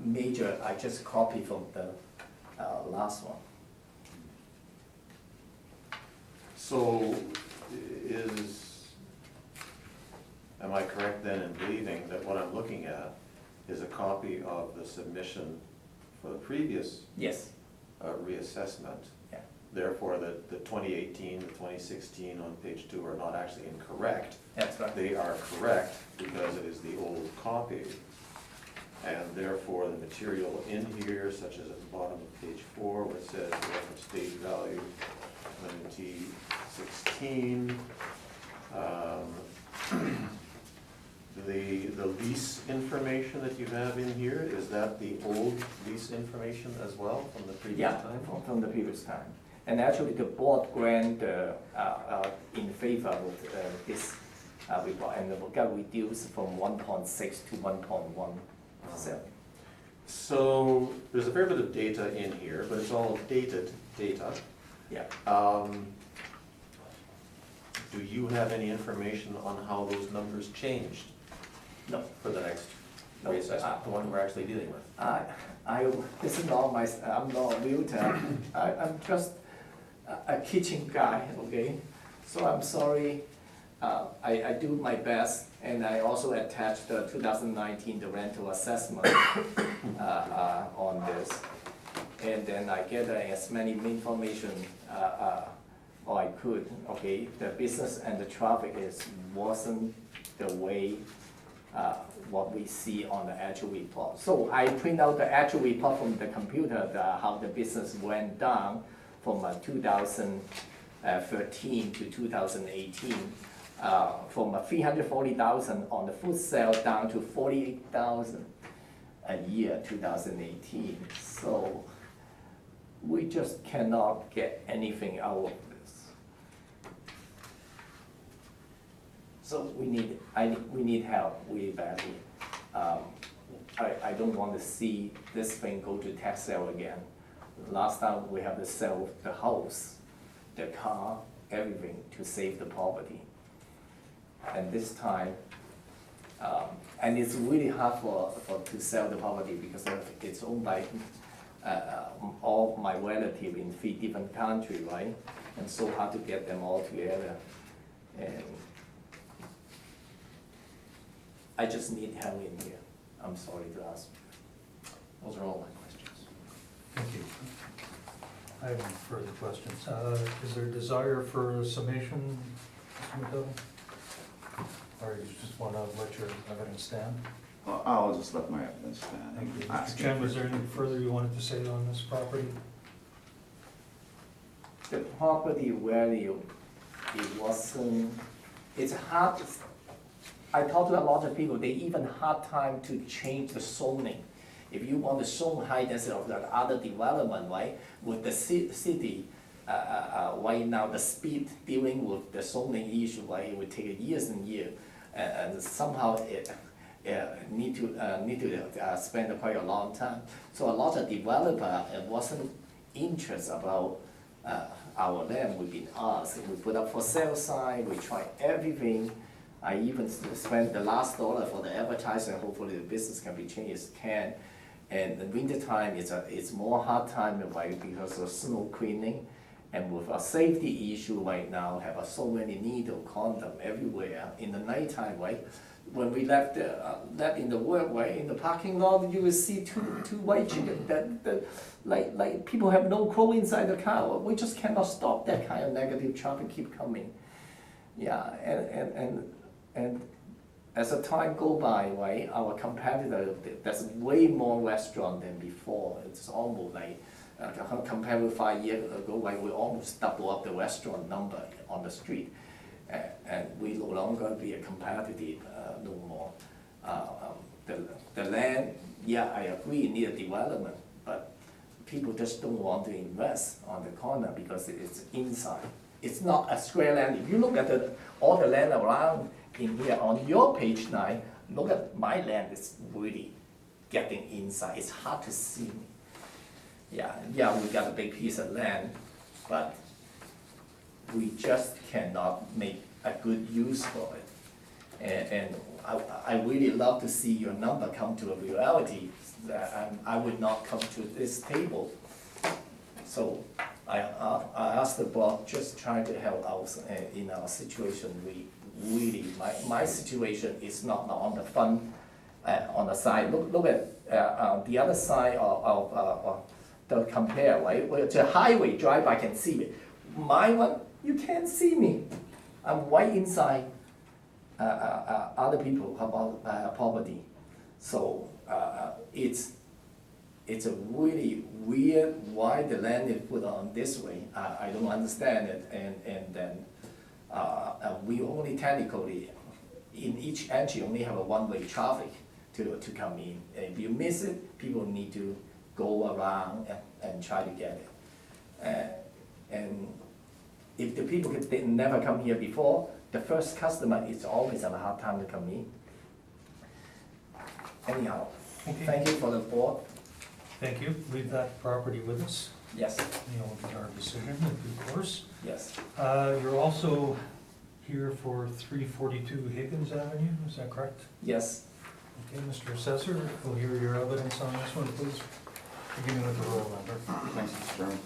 [SPEAKER 5] major, I just copy from the last one.
[SPEAKER 3] So am I correct then in believing that what I'm looking at is a copy of the submission for the previous
[SPEAKER 5] Yes,
[SPEAKER 3] reassessment?
[SPEAKER 5] yeah,
[SPEAKER 3] Therefore, the 2018, the 2016 on page 2 are not actually incorrect.
[SPEAKER 5] that's right.
[SPEAKER 3] They are correct because it is the old copy. And therefore, the material in here, such as at the bottom of page 4, where it says the reference date value, T16, the lease information that you have in here, is that the old lease information as well from the previous
[SPEAKER 5] Yeah,
[SPEAKER 3] time?
[SPEAKER 5] from the previous time. And actually, the board grant in favor of this report, and it got reduced from 1.6 to 1.1%.
[SPEAKER 3] So there's a fair bit of data in here, but it's all dated data.
[SPEAKER 5] Yeah.
[SPEAKER 3] Do you have any information on how those numbers changed
[SPEAKER 5] No.
[SPEAKER 3] for the next
[SPEAKER 5] No.
[SPEAKER 3] reassessment, the one we're actually dealing with?
[SPEAKER 5] This is not my, I'm not a realtor. I'm just a kitchen guy, okay? So I'm sorry. I do my best, and I also attached the 2019, the rental assessment on this. And then I get as many information or I could, okay? The business and the traffic wasn't the way what we see on the actual report. So I print out the actual report from the computer, how the business went down from 2013 to 2018, from 340,000 on the food sale down to 48,000 a year, 2018. So we just cannot get anything out of this. So we need help really badly. I don't want to see this thing go to tax sale again. Last time we have to sell the house, the car, everything to save the property. And this time, and it's really hard to sell the property because it's owned by all my relatives in 3 different countries, right? And so hard to get them all together. And I just need help in here. I'm sorry to ask.
[SPEAKER 3] Those are all my questions.
[SPEAKER 1] Thank you. I have no further questions. Is there a desire for a summation, Mr. McDowell? Or you just want to let your evidence stand?
[SPEAKER 2] Well, I'll just let my evidence stand.
[SPEAKER 1] Thank you. Mr.
[SPEAKER 2] Asking
[SPEAKER 1] Chen,
[SPEAKER 2] for-
[SPEAKER 1] was there anything further you wanted to say on this property?
[SPEAKER 5] The property value, it's hard. I talked to a lot of people, they even hard time to change the zoning. If you want to zone high density of the other development, right, with the city, right now, the speed dealing with the zoning issue, right, it would take years and years. And somehow it need to spend quite a long time. So a lot of developer wasn't interested about our land. We've been asked, we put up for sale sign, we try everything. I even spent the last dollar for the advertising. Hopefully the business can be changed, can. And the winter time it's more hard time, right, because of snow cleaning. And with a safety issue right now, have so many needle condom everywhere in the nighttime, right? When we left in the work, right, in the parking lot, you will see two white chickens that like people have no clothes inside the car. We just cannot stop that kind of negative traffic keep coming. Yeah, and as the time go by, right, our competitor, there's way more restaurant than before. It's almost like, compared with 5 years ago, right, we almost double up the restaurant number on the street. And we no longer be a competitive no more. The land, yeah, I agree, need a development, but people just don't want to invest on the corner because it's inside. It's not a square land. If you look at all the land around in here, on your page 9, look at my land, it's really getting inside. It's hard to see. Yeah, we got a big piece of land, but we just cannot make a good use for it. And I really love to see your number come to a reality. I would not come to this table. So I asked the board, just trying to help out in our situation. We really, my situation is not on the front, on the side. Look at the other side of the compare, right? Well, the highway drive, I can see it. My one, you can't see me. I'm right inside other people about property. So it's a really weird why the land is put on this way. I don't understand it. And then we only technically, in each entry, only have a one-way traffic to come in. If you miss it, people need to go around and try to get it. And if the people did never come here before, the first customer is always have a hard time to come in. Anyhow,
[SPEAKER 1] Okay.
[SPEAKER 5] thank you for the board.
[SPEAKER 1] Thank you. Leave that property with us.
[SPEAKER 5] Yes,
[SPEAKER 1] You'll get our decision in due course.
[SPEAKER 5] yes,
[SPEAKER 1] You're also here for 342 Higgins Avenue, is that correct?
[SPEAKER 5] yes.
[SPEAKER 1] Okay, Mr. Assessor, we'll hear your evidence on this one, please. Beginning with the roll number.
[SPEAKER 2] Thanks, Mr. Chairman.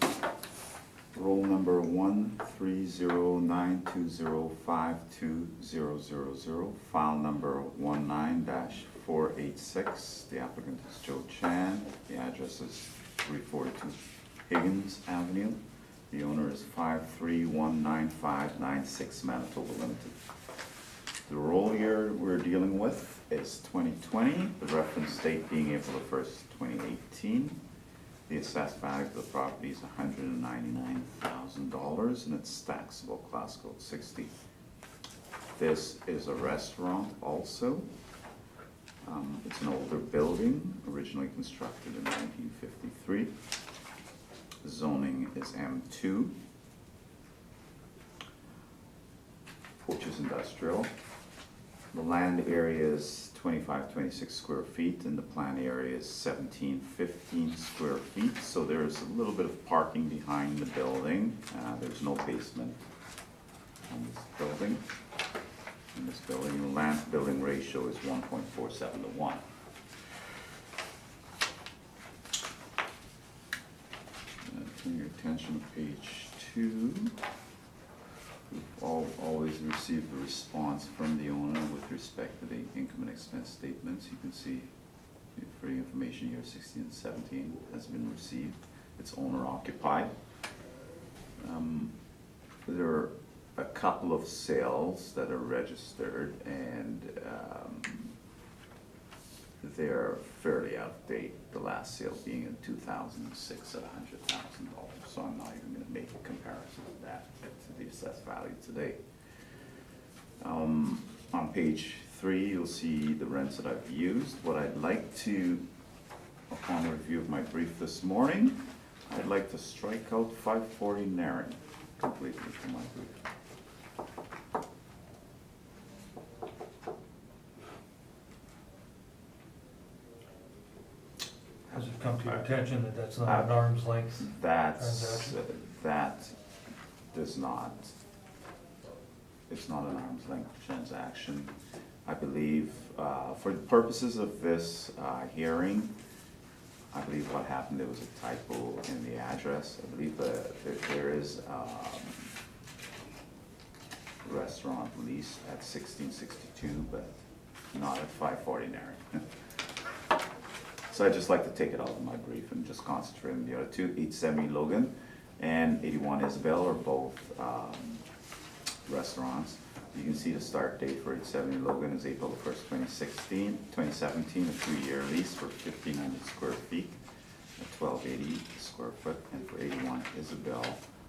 [SPEAKER 2] Roll number 13092052000, file number 19-486. The applicant is Joe Chan. The address is 342 Higgins Avenue. The owner is 5319596 Manitoba Limited. The roll year we're dealing with is 2020, the reference date being April 1st, 2018. The assessed value of the property is $199,000 and it's taxable class code 60. This is a restaurant also. It's an older building, originally constructed in 1953. Zoning is M2, which is industrial. The land area is 2526 square feet and the plan area is 1715 square feet. So there's a little bit of parking behind the building. There's no basement on this building. In this building, the land to building ratio is 1.47 to 1. Turn your attention to page 2. We've always received a response from the owner with respect to the income and expense statements. You can see for your information, year 16 and 17 has been received. It's owner occupied. There are a couple of sales that are registered and they're fairly out of date. The last sale being in 2006 at $100,000. So I'm not even going to make a comparison of that to the assessed value today. On page 3, you'll see the rents that I've used. What I'd like to, upon review of my brief this morning, I'd like to strike out 540 Nairn completely from my brief.
[SPEAKER 1] Has it come to your attention that that's not an arm's length? Transaction.
[SPEAKER 2] That does not, it's not an arm's length transaction. I believe, for the purposes of this hearing, I believe what happened, there was a typo in the address. I believe there is restaurant lease at 1662, but not at 540 Nairn. So I'd just like to take it out of my brief and just concentrate on the other two. 870 Logan and 81 Isabel are both restaurants. You can see the start date for 870 Logan is April 1st, 2017, a 2-year lease for 1,500 square feet at 1280 square foot. And for 81 Isabel,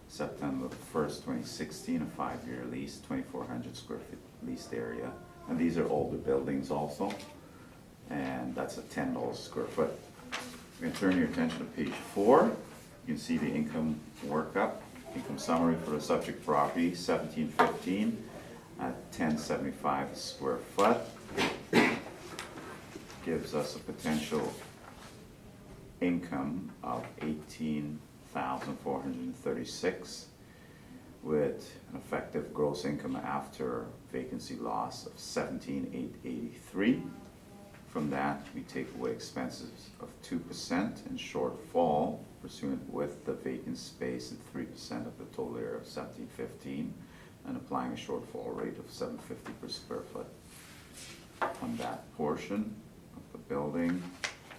[SPEAKER 2] September 1st, 2016, a 5-year lease, 2,400 square feet leased area. And these are older buildings also. And that's a $10 square foot. You can turn your attention to page 4. You can see the income workup, income summary for the subject property, 1715 at 1075 square foot. Gives us a potential income of 18,436 with an effective gross income after vacancy loss of 17,883. From that, we take away expenses of 2% and shortfall pursuant with the vacant space at 3% of the total area of 1715 and applying a shortfall rate of $750 per square foot. On that portion of the building,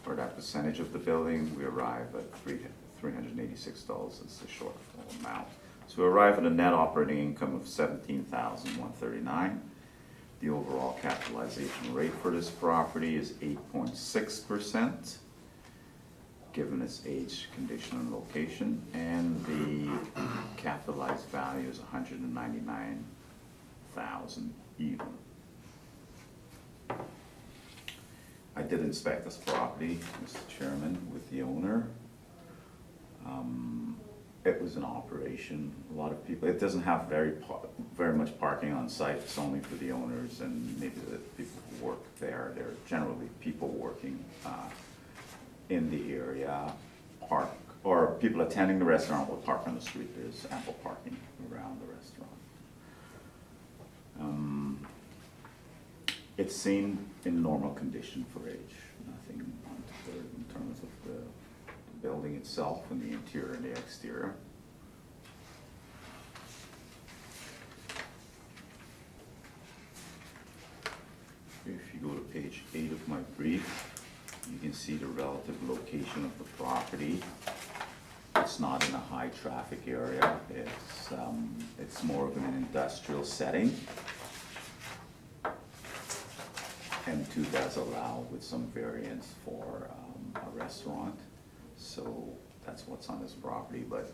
[SPEAKER 2] or that percentage of the building, we arrive at $386 as the shortfall amount. So we arrive at a net operating income of $17,139. The overall capitalization rate for this property is 8.6%, given its age, condition, and location, and the capitalized value is $199,000 even. I did inspect this property, Mr. Chairman, with the owner. it was an operation. A lot of people, it doesn't have very much parking on site. It's only for the owners and maybe the people who work there. They're generally people working in the area, or people attending the restaurant will park on the street. There's ample parking around the restaurant. It's seen in normal condition for age. Nothing untoward in terms of the building itself and the interior and the exterior. If you go to page 8 of my brief, you can see the relative location of the property. It's not in a high traffic area. It's more of an industrial setting. M2 does allow with some variance for a restaurant. So that's what's on this property, but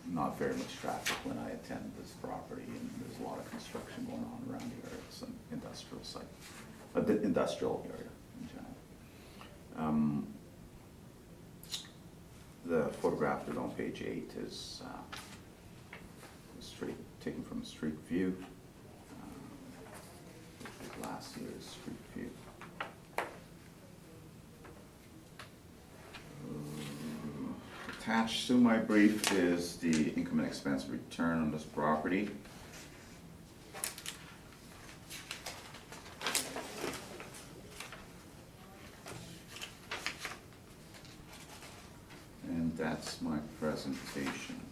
[SPEAKER 2] not very much traffic when I attend this property, and there's a lot of construction going on around the area. It's an industrial site, the industrial area in general. The photograph that's on page 8 is taken from a street view. Last year's street view. Attached to my brief is the income and expense return on this property. And that's my presentation.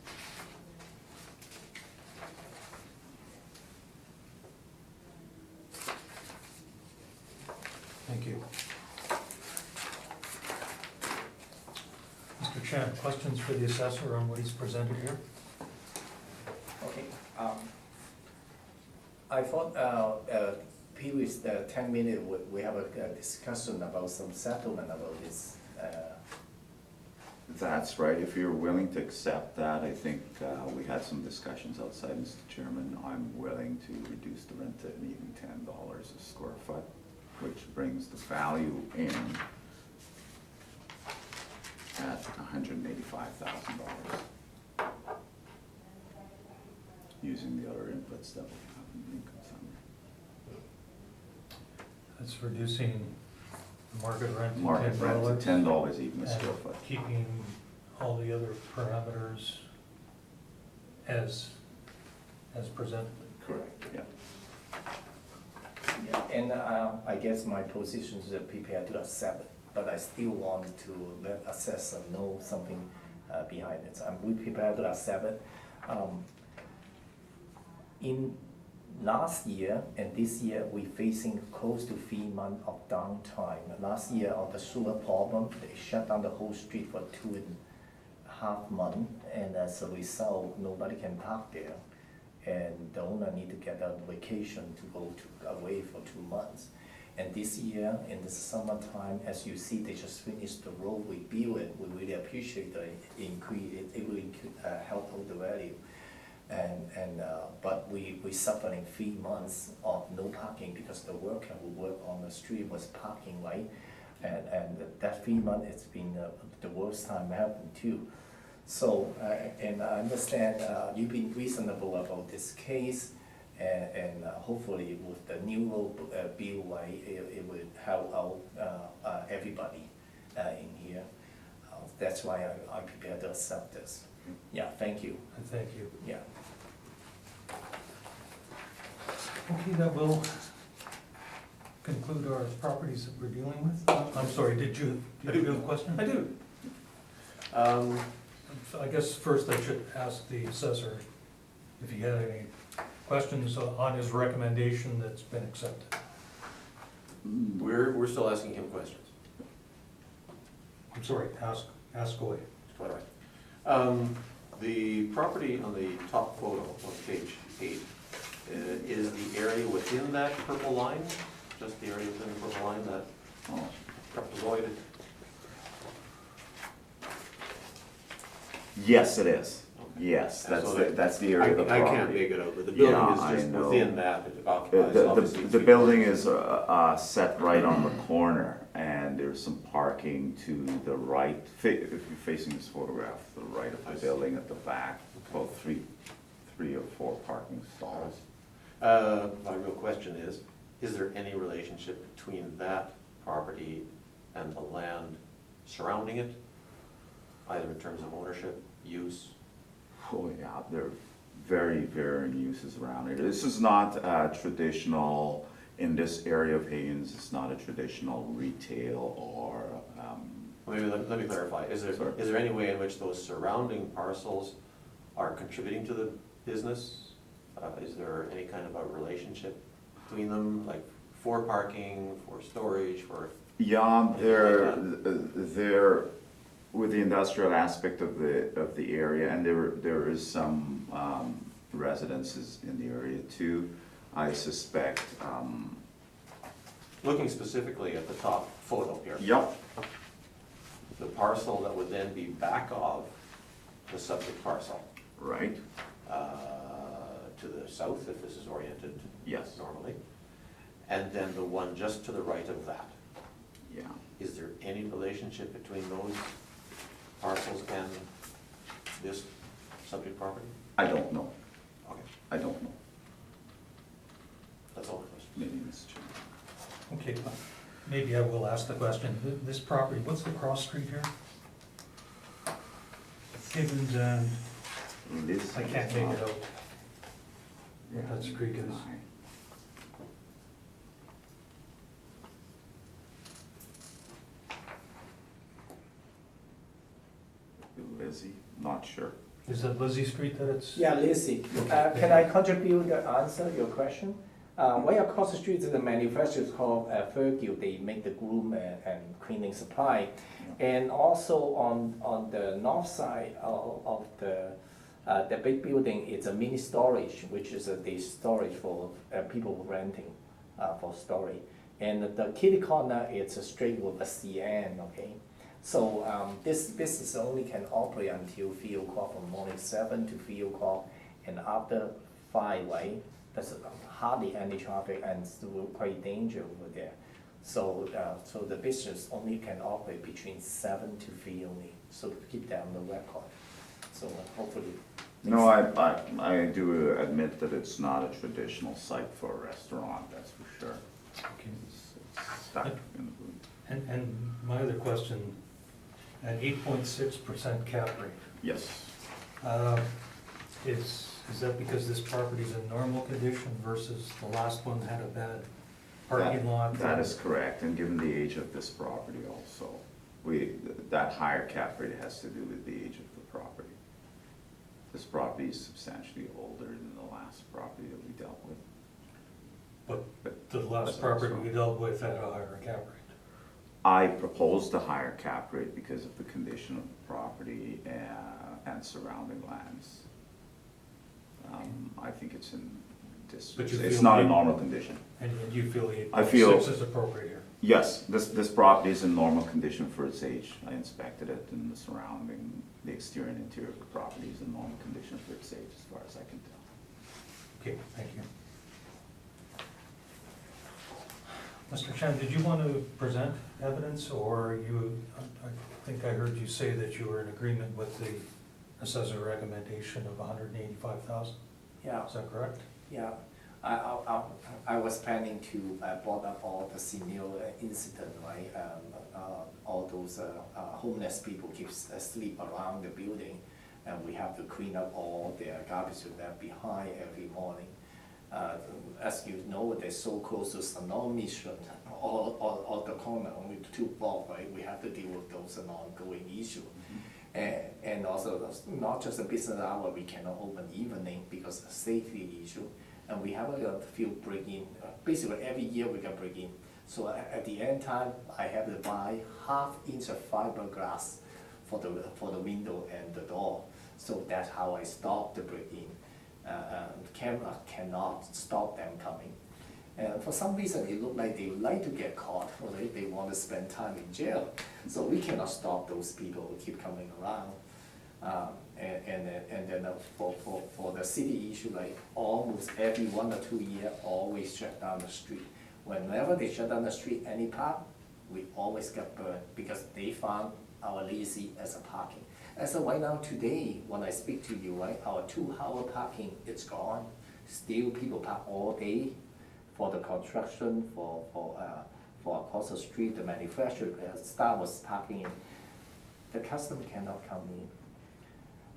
[SPEAKER 1] Thank you. Mr. Chen, questions for the assessor on what he's presented here?
[SPEAKER 5] Okay, I thought, previous 10 minutes, we have a discussion about some settlement about this.
[SPEAKER 2] That's right. If you're willing to accept that, I think we had some discussions outside, Mr. Chairman. I'm willing to reduce the rent to even $10 a square foot, which brings the value in at $185,000 using the other inputs that we have in the income summary.
[SPEAKER 1] That's reducing the market rent to
[SPEAKER 2] Market rent
[SPEAKER 1] $10.
[SPEAKER 2] to $10 even a square
[SPEAKER 1] and
[SPEAKER 2] foot.
[SPEAKER 1] keeping all the other parameters as presented.
[SPEAKER 2] Correct, yeah.
[SPEAKER 5] Yeah, and I guess my position is prepared to accept it, but I still want to let assessor know something behind it. We prepared to accept it. In last year and this year, we facing close to 3 months of downtime. Last year, of the sewer problem, they shut down the whole street for 2.5 months, and as a result, nobody can park there. And the owner need to get a vacation to go away for 2 months. And this year, in the summertime, as you see, they just finished the road, we built it. We really appreciate the increase, it will help out the value. But we suffering 3 months of no parking because the worker who work on the street was parking, right? And that 3 months, it's been the worst time happened too. So, and I understand you've been reasonable about this case, and hopefully with the new road bill, right, it will help out everybody in here. That's why I prepared to accept this. Yeah, thank you.
[SPEAKER 1] And thank you.
[SPEAKER 5] Yeah.
[SPEAKER 1] Okay, that will conclude our properties that we're dealing with. I'm sorry, did you have a question?
[SPEAKER 3] I do.
[SPEAKER 1] So I guess first I should ask the assessor if he had any questions on his recommendation that's been accepted.
[SPEAKER 3] We're still asking him questions.
[SPEAKER 1] I'm sorry, ask away.
[SPEAKER 3] Quite all right. The property on the top photo on page 8, is the area within that purple line? Just the area within the purple line, that trapezoided?
[SPEAKER 2] Yes, it is.
[SPEAKER 3] Okay.
[SPEAKER 2] Yes,
[SPEAKER 3] And so that-
[SPEAKER 2] that's the area of the
[SPEAKER 3] I
[SPEAKER 2] property.
[SPEAKER 3] can't make it out, but the
[SPEAKER 2] Yeah,
[SPEAKER 3] building
[SPEAKER 2] I
[SPEAKER 3] is just
[SPEAKER 2] know.
[SPEAKER 3] within that, it occupies
[SPEAKER 2] The
[SPEAKER 3] obviously.
[SPEAKER 2] the
[SPEAKER 3] 3
[SPEAKER 2] building
[SPEAKER 3] floors.
[SPEAKER 2] is set right on the corner, and there's some parking to the right, if you're facing this photograph, to the right of
[SPEAKER 3] I
[SPEAKER 2] the
[SPEAKER 3] see.
[SPEAKER 2] building at the back, about three or four parking stalls.
[SPEAKER 3] My real question is there any relationship between that property and the land surrounding it? Either in terms of ownership, use?
[SPEAKER 2] Oh, yeah, there are very varying uses around it. This is not traditional, in this area of Haines, it's not a traditional retail or,
[SPEAKER 3] Maybe let me clarify, is
[SPEAKER 2] Sorry.
[SPEAKER 3] there any way in which those surrounding parcels are contributing to the business? Is there any kind of a relationship between them, like for parking, for storage, for?
[SPEAKER 2] yeah,
[SPEAKER 3] Anything
[SPEAKER 2] they're with the industrial aspect of the area, and there is some residences in the area too. I suspect,
[SPEAKER 3] Looking specifically at the top photo here.
[SPEAKER 2] yep,
[SPEAKER 3] The parcel that would then be back of the subject parcel,
[SPEAKER 2] right,
[SPEAKER 3] to the south, if this is oriented
[SPEAKER 2] yes,
[SPEAKER 3] normally, and then the one just to the right of that.
[SPEAKER 2] yeah.
[SPEAKER 3] Is there any relationship between those parcels and this subject property?
[SPEAKER 2] I don't know,
[SPEAKER 3] Okay,
[SPEAKER 2] I don't know.
[SPEAKER 3] that's all the question.
[SPEAKER 2] Maybe Mr. Chairman.
[SPEAKER 1] Okay, maybe I will ask the question. This property, what's the cross street here? Higgins and,
[SPEAKER 2] This
[SPEAKER 1] I can't
[SPEAKER 2] is
[SPEAKER 1] make
[SPEAKER 2] not-
[SPEAKER 1] it out.
[SPEAKER 2] Yeah,
[SPEAKER 1] What that street is.
[SPEAKER 2] Lizzie, not sure.
[SPEAKER 1] Is it Lizzie Street that it's?
[SPEAKER 5] Yeah, Lizzie, can I contribute the answer your question? Right across the street is the manufacturer called Fergie. They make the groom and cleaning supply. And also on the north side of the big building, it's a mini storage, which is the storage for people renting for storage. And the kitty corner, it's a straight with a CN, okay? So this business only can operate until 3 o'clock from morning 7 to 3 o'clock, and after 5, right? There's hardly any traffic and it's still quite dangerous over there. So so the business only can operate between 7 to 3 only. So to keep that on the record. So hopefully.
[SPEAKER 2] No, I do admit that it's not a traditional site for a restaurant, that's for sure.
[SPEAKER 1] Okay.
[SPEAKER 2] It's stuck in the boot.
[SPEAKER 1] And my other question, at 8.6% cap rate,
[SPEAKER 2] Yes,
[SPEAKER 1] is that because this property's in normal condition versus the last one had a bad parking lot?
[SPEAKER 2] that is correct, and given the age of this property also, that higher cap rate has to do with the age of the property. This property is substantially older than the last property that we dealt with.
[SPEAKER 1] But the last property we dealt with had a higher cap rate.
[SPEAKER 2] I proposed a higher cap rate because of the condition of the property and surrounding lands. I think it's in
[SPEAKER 1] But you
[SPEAKER 2] it's
[SPEAKER 1] feel
[SPEAKER 2] not a
[SPEAKER 1] the-
[SPEAKER 2] normal condition.
[SPEAKER 1] And you feel
[SPEAKER 2] I feel-
[SPEAKER 1] 8.6 is appropriate here?
[SPEAKER 2] Yes, this property is in normal condition for its age. I inspected it, and the exterior and interior of the property is in normal condition for its age, as far as I can tell.
[SPEAKER 1] Okay, thank you. Mr. Chen, did you want to present evidence, or I think I heard you say that you were in agreement with the assessor recommendation of 185,000?
[SPEAKER 5] Yeah.
[SPEAKER 1] Is that correct?
[SPEAKER 5] Yeah, I was planning to brought up all the scenario incident, right? All those homeless people keep asleep around the building, and we have to clean up all their garbage left behind every morning. As you know, they're so close to Sanong Mission, all the corner, only 2 blocks, right? We have to deal with those ongoing issue. And also, not just a business hour, we cannot open evening because of safety issue. And we have a few break-in, basically every year we can break in. So at the end time, I have to buy 1/2 inch of fiberglass for the window and the door. So that's how I stop the break-in. Camera cannot stop them coming. And for some reason, it looked like they would like to get caught, or they want to spend time in jail. So we cannot stop those people who keep coming around. And then for the city issue, like almost every 1 or 2 year, always shut down the street. Whenever they shut down the street, any park, we always get burned because they found our lazy as a parking. As of right now, today, when I speak to you, right, our 2-hour parking, it's gone. Still, people park all day for the construction, for across the street, the manufacturer, staff was parking in. The customer cannot come in.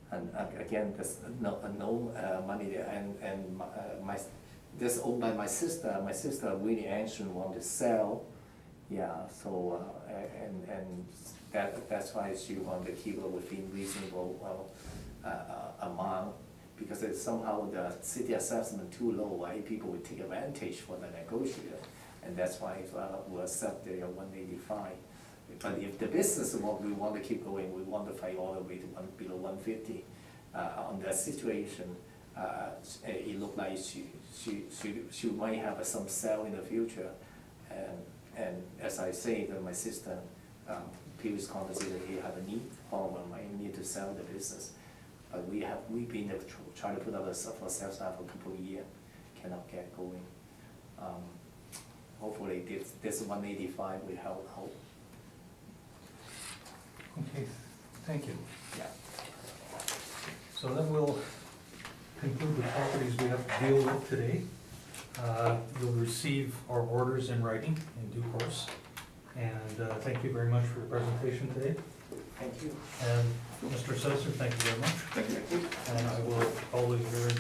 [SPEAKER 5] And again, there's no money there, and this owned by my sister. My sister really anxious want to sell, yeah. So and that's why she want to keep it within reasonable amount, because it's somehow the city assessment too low, right? People will take advantage for the negotiator, and that's why we'll accept the 185. But if the business we want to keep going, we want to fight all the way to below 150. On that situation, it looked like she might have some sale in the future. And as I say, that my sister, previous conversation, he had a need problem, I need to sell the business. But we've been trying to put up for sales now for a couple of years, cannot get going. Hopefully this 185 will help out.
[SPEAKER 1] Okay, thank you.
[SPEAKER 5] Yeah.
[SPEAKER 1] So then we'll conclude the properties we have to deal with today. You'll receive our orders in writing in due course. And thank you very much for your presentation today.
[SPEAKER 5] Thank you.
[SPEAKER 1] And Mr. Susser, thank you very much.
[SPEAKER 2] Thank you.
[SPEAKER 1] And I will always adjourn